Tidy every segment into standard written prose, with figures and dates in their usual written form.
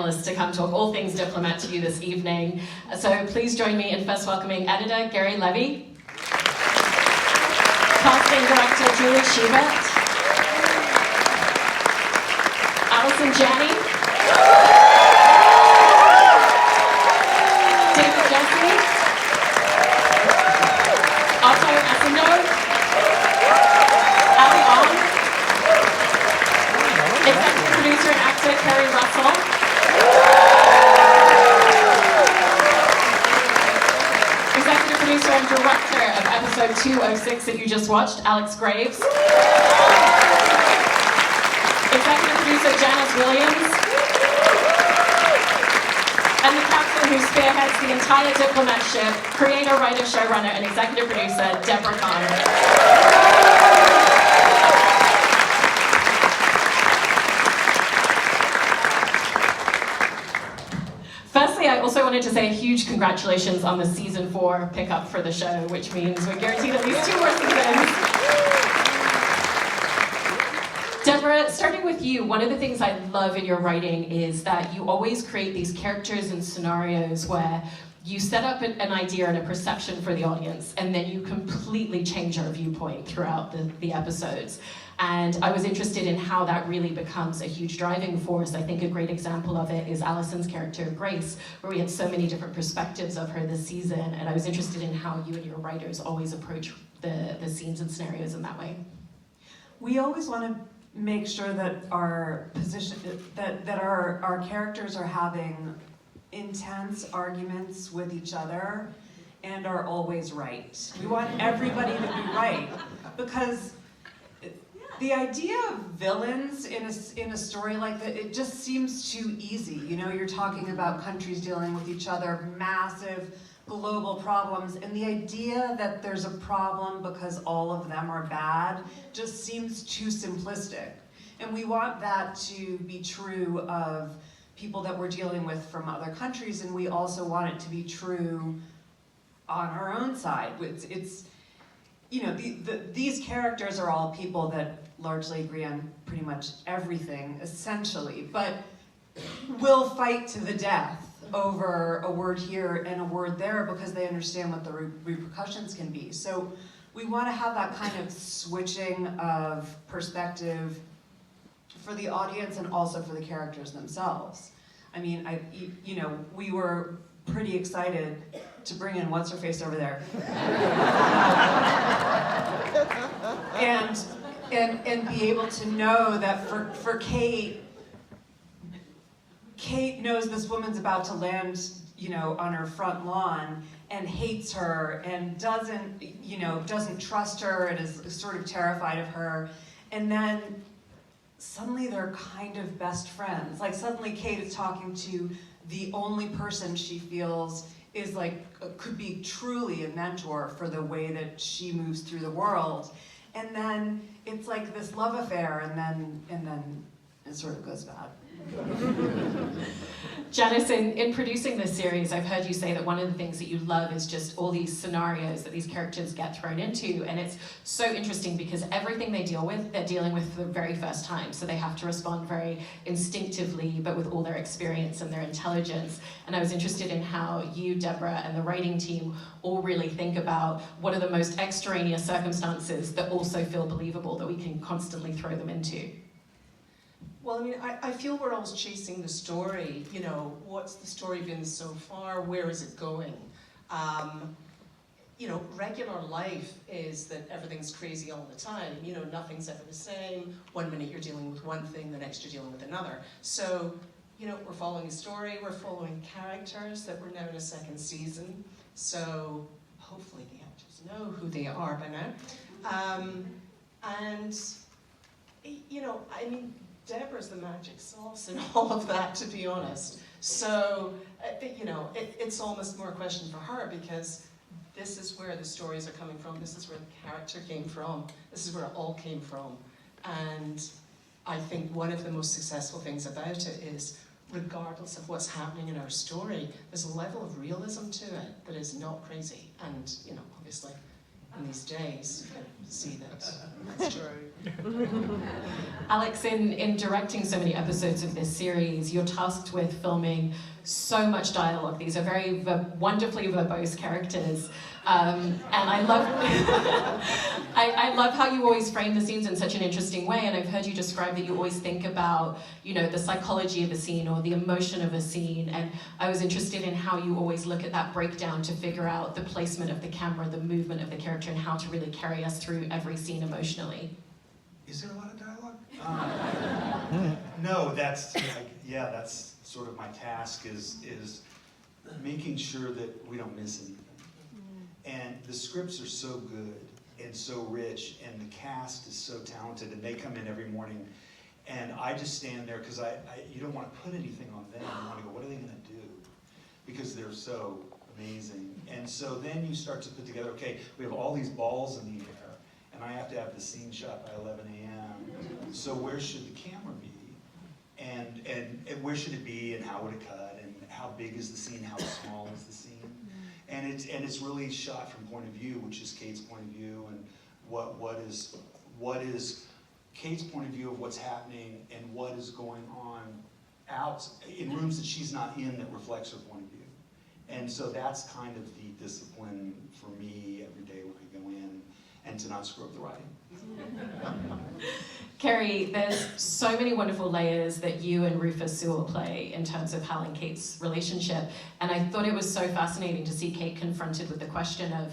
finalists to come talk all things Diplomat to you this evening. So please join me in first welcoming editor Keri Levy, casting director Julie Schubert, Allison Janney, Keri, Russel, executive producer and director of episode 206 that you just watched, Alex Graves, executive producer Janice Williams, and the captain who spearheads the entire Diplomat ship, creator, writer, showrunner, and executive producer Deborah Kahn. Firstly, I also wanted to say a huge congratulations on the season 4 pickup for the show, which means we're guaranteed at least 2 more seasons. Deborah, starting with you, one of the things I love in your writing is that you always create these characters and scenarios where you set up an idea and a perception for the audience, and then you completely change our viewpoint throughout the episodes. And I was interested in how that really becomes a huge driving force. I think a great example of it is Allison's character, Grace, where we had so many different perspectives of her this season, and I was interested in how you and your writers always approach the scenes and scenarios in that way. We always want to make sure that our characters are having intense arguments with each other and are always right. We want everybody to be right, because the idea of villains in a story like that, it just seems too easy. You know, you're talking about countries dealing with each other, massive global problems, and the idea that there's a problem because all of them are bad just seems too simplistic. And we want that to be true of people that we're dealing with from other countries, and we also want it to be true on our own side. It's you know, these characters are all people that largely agree on pretty much everything, essentially, but will fight to the death over a word here and a word there because they understand what the repercussions can be. So we want to have that kind of switching of perspective for the audience and also for the characters themselves. I mean, you know, we were pretty excited to bring in what's-her-face over there. and be able to know that for Kate knows this woman's about to land, you know, on her front lawn and hates her and doesn't trust her and is sort of terrified of her. And then suddenly they're kind of best friends. Like suddenly Kate is talking to the only person she feels is like, could be truly a mentor for the way that she moves through the world. And then it's like this love affair, and then it sort of goes bad. Janice, in producing this series, I've heard you say that one of the things that you love is just all these scenarios that these characters get thrown into, and it's so interesting because everything they deal with, they're dealing with for the very first time, so they have to respond very instinctively, but with all their experience and their intelligence. And I was interested in how you, Deborah, and the writing team all really think about what are the most extraneous circumstances that also feel believable that we can constantly throw them into. Well, I mean, I feel we're always chasing the story. You know, what's the story been so far? Where is it going? You know, regular life is that everything's crazy all the time. You know, nothing's ever the same. 1 minute you're dealing with one thing, the next you're dealing with another. So, you know, we're following a story, we're following characters that we're now in a 2nd season. So, hopefully the actors know who they are by now. And, you know, I mean, Deborah's the magic sauce and all of that, to be honest. So, you know, it's almost more a question for her because this is where the stories are coming from, this is where the character came from, this is where it all came from. And I think one of the most successful things about it is, regardless of what's happening in our story, there's a level of realism to it that is not crazy. And, you know, obviously, in these days, you can see that that's true. Alex, in directing so many episodes of this series, you're tasked with filming so much dialogue. These are very wonderfully verbose characters. And I love, I love how you always frame the scenes in such an interesting way. And I've heard you describe that you always think about, you know, the psychology of a scene or the emotion of a scene. And I was interested in how you always look at that breakdown to figure out the placement of the camera, the movement of the character, and how to really carry us through every scene emotionally. Is there a lot of dialogue? No, that's that's sort of my task is making sure that we don't miss anything. And the scripts are so good and so rich, and the cast is so talented, and they come in every morning, and I just stand there because you don't want to put anything on them. You want to go, what are they going to do? Because they're so amazing. And so then you start to put together, okay, we have all these balls in the air, and I have to have the scene shot by 11 a.m. So where should the camera be? And where should it be, and how would it cut, and how big is the scene, how small is the scene? And it's really shot from point of view, which is Kate's point of view, and what is Kate's point of view of what's happening and what is going on out in rooms that she's not in that reflects her point of view. And so that's kind of the discipline for me every day when I go in, and to not screw up the writing. Keri, there's so many wonderful layers that you and Rufus Sewell play in terms of Hal and Kate's relationship, and I thought it was so fascinating to see Kate confronted with the question of,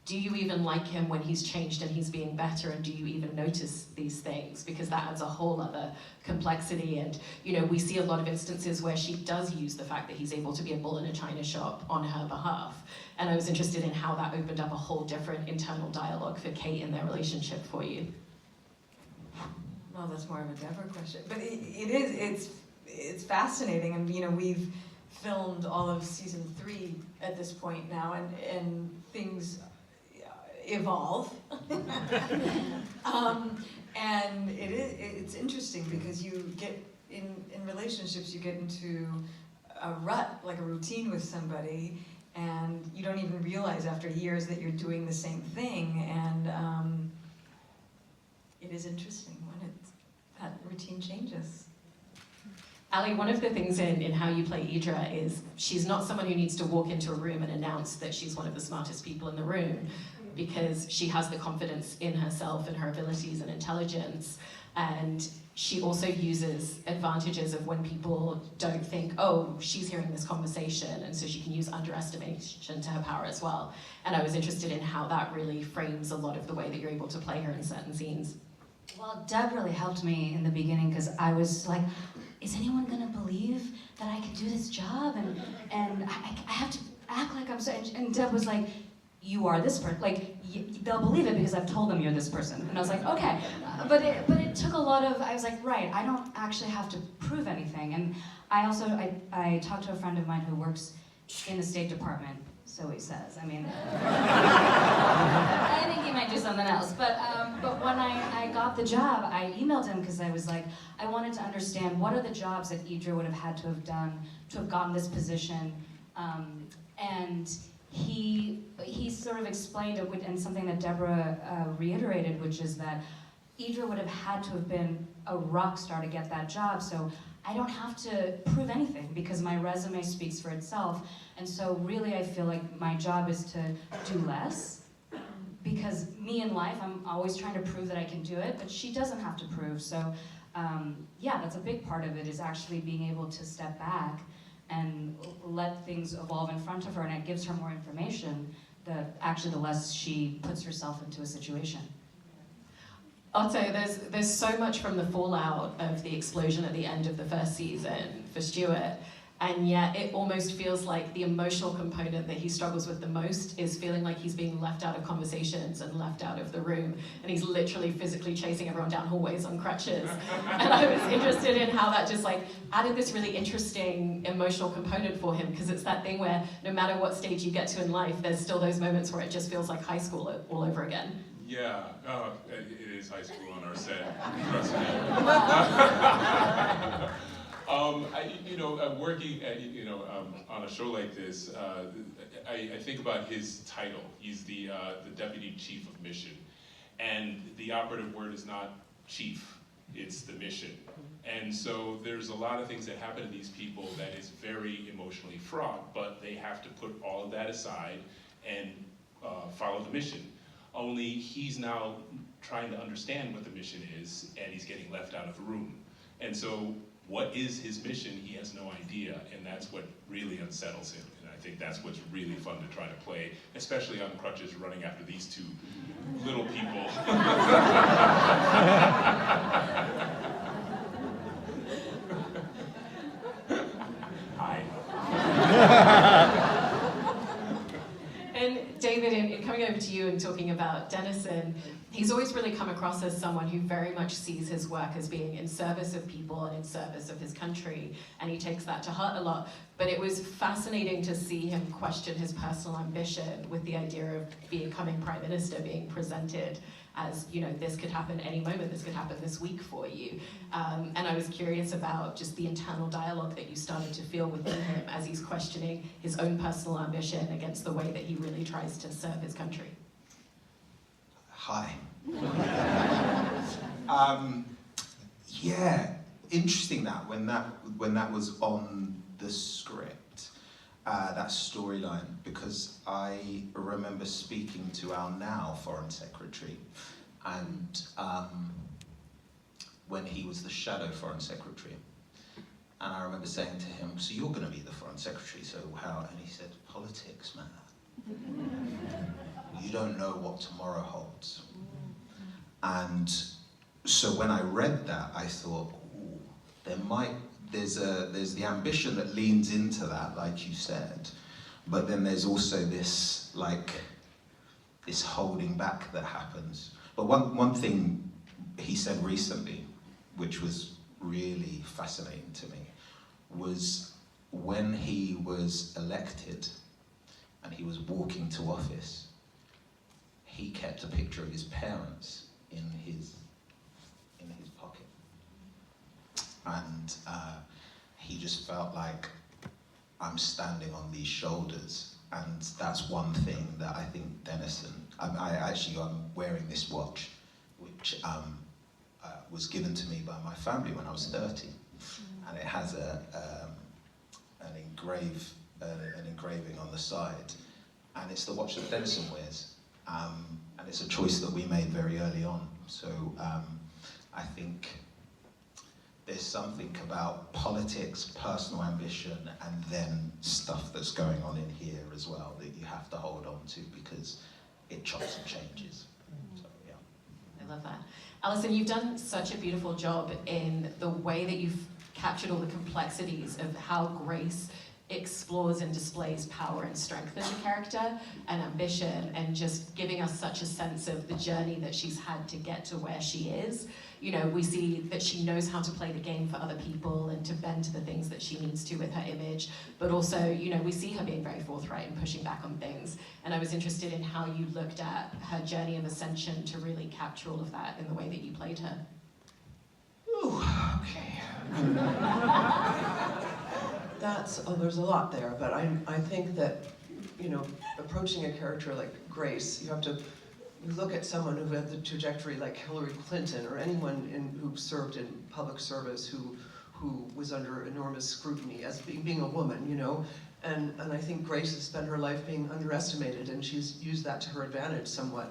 do you even like him when he's changed and he's being better, and do you even notice these things? Because that adds a whole other complexity, and you know, we see a lot of instances where she does use the fact that he's able to be a bull in a china shop on her behalf, and I was interested in how that opened up a whole different internal dialogue for Kate in their relationship for you. Well, that's more of a Deborah question, but it's fascinating, and you know, we've filmed all of season 3 at this point now, and things evolve. And it's interesting because you get in relationships, you get into a rut, like a routine with somebody, and you don't even realize after years that you're doing the same thing, and it is interesting when that routine changes. Ali, one of the things in how you play Idra is she's not someone who needs to walk into a room and announce that she's one of the smartest people in the room, because she has the confidence in herself and her abilities and intelligence, and she also uses advantages of when people don't think, oh, she's hearing this conversation, and so she can use underestimation to her power as well. And I was interested in how that really frames a lot of the way that you're able to play her in certain scenes. Well, Deb really helped me in the beginning, because I was like, is anyone gonna believe that I can do this job? And I have to act like I'm so, and Deb was like, you are this person. Like, they'll believe it because I've told them you're this person. And I was like, okay. But it took a lot of, I was like, right, I don't actually have to prove anything. And I also, I talked to a friend of mine who works in the State Department, so he says. I mean, I think he might do something else. But when I got the job, I emailed him because I was like, I wanted to understand what are the jobs that Idra would have had to have done to have gotten this position. And he sort of explained it, and something that Deborah reiterated, which is that Idra would have had to have been a rock star to get that job, so I don't have to prove anything because my resume speaks for itself. And so really I feel like my job is to do less, because me in life, I'm always trying to prove that I can do it, but she doesn't have to prove. So yeah, that's a big part of it, is actually being able to step back and let things evolve in front of her, and it gives her more information, the less she puts herself into a situation. Otto, there's so much from the fallout of the explosion at the end of the first season for Stuart, and yet it almost feels like the emotional component that he struggles with the most is feeling like he's being left out of conversations and left out of the room, and he's literally physically chasing everyone down hallways on crutches. And I was interested in how that just like added this really interesting emotional component for him, because it's that thing where no matter what stage you get to in life, there's still those moments where it just feels like high school all over again. Yeah, it is high school on our set. Trust me. Working on a show like this, I think about his title. He's the deputy chief of mission, And the operative word is not chief, it's the mission. And so there's a lot of things that happen to these people that is very emotionally fraught, but they have to put all of that aside and follow the mission. Only he's now trying to understand what the mission is, and he's getting left out of the room. And so what is his mission? He has no idea, and that's what really unsettles him. And I think that's what's really fun to try to play, especially on crutches running after these two little people. Hi. And David, in coming over to you and talking about Dennison, he's always really come across as someone who very much sees his work as being in service of people and in service of his country, and he takes that to heart a lot. But it was fascinating to see him question his personal ambition with the idea of becoming Prime Minister being presented as, you know, this could happen any moment, this could happen this week for you. And I was curious about just the internal dialogue that you started to feel within him as he's questioning his own personal ambition against the way that he really tries to serve his country. Hi. Yeah, interesting that when that was on the script, that storyline, because I remember speaking to our now Foreign Secretary, and when he was the shadow Foreign Secretary, and I remember saying to him, "So you're going to be the Foreign Secretary? So how?" And he said, "Politics, man. You don't know what tomorrow holds." And so when I read that, I thought, ooh, there's the ambition that leans into that, like you said, but then there's also this holding back that happens. But one thing he said recently, which was really fascinating to me, was when he was elected and he was walking to office, he kept a picture of his parents in his pocket, and he just felt like, I'm standing on these shoulders. And that's one thing that I think Dennison, I'm wearing this watch, which was given to me by my family when I was 30, and it has an engraving on the side, and it's the watch that Dennison wears. And it's a choice that we made very early on. So I think there's something about politics, personal ambition, and then stuff that's going on in here as well that you have to hold on to because it chops and changes. So, yeah. I love that. Allison, you've done such a beautiful job in the way that you've captured all the complexities of how Grace explores and displays power and strength as a character and ambition, and just giving us such a sense of the journey that she's had to get to where she is. You know, we see that she knows how to play the game for other people and to bend to the things that she needs to with her image, but also, you know, we see her being very forthright and pushing back on things. And I was interested in how you looked at her journey of ascension to really capture all of that in the way that you played her. Ooh, okay. There's a lot there, but I think that, you know, approaching a character like Grace, you have to look at someone who had the trajectory like Hillary Clinton or anyone who served in public service who was under enormous scrutiny as being a woman, you know, and I think Grace has spent her life being underestimated, and she's used that to her advantage somewhat.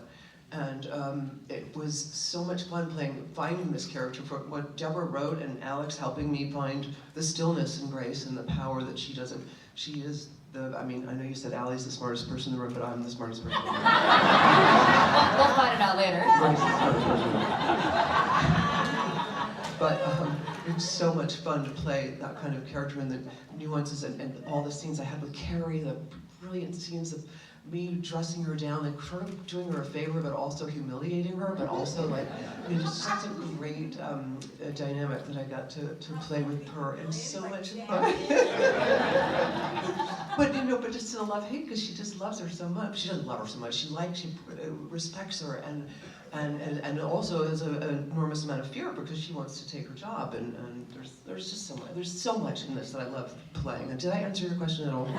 And it was so much fun finding this character, for what Deborah wrote and Alex helping me find the stillness in Grace and the power that she doesn't. She is I know you said Allie's the smartest person in the room, but I'm the smartest person in the room. We'll find it out later. Grace is the smartest person in the room. But it's so much fun to play that kind of character and the nuances and all the scenes I had with Keri, the brilliant scenes of me dressing her down, like sort of doing her a favor, but also humiliating her, but also like, you know, just such a great dynamic that I got to play with her, and so much fun. But you know, but it's still love-hate because she just loves her so much. She doesn't love her so much. She respects her, and also has an enormous amount of fear because she wants to take her job. And there's just so much in this that I love playing. And did I answer your question at all? No, I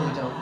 really don't.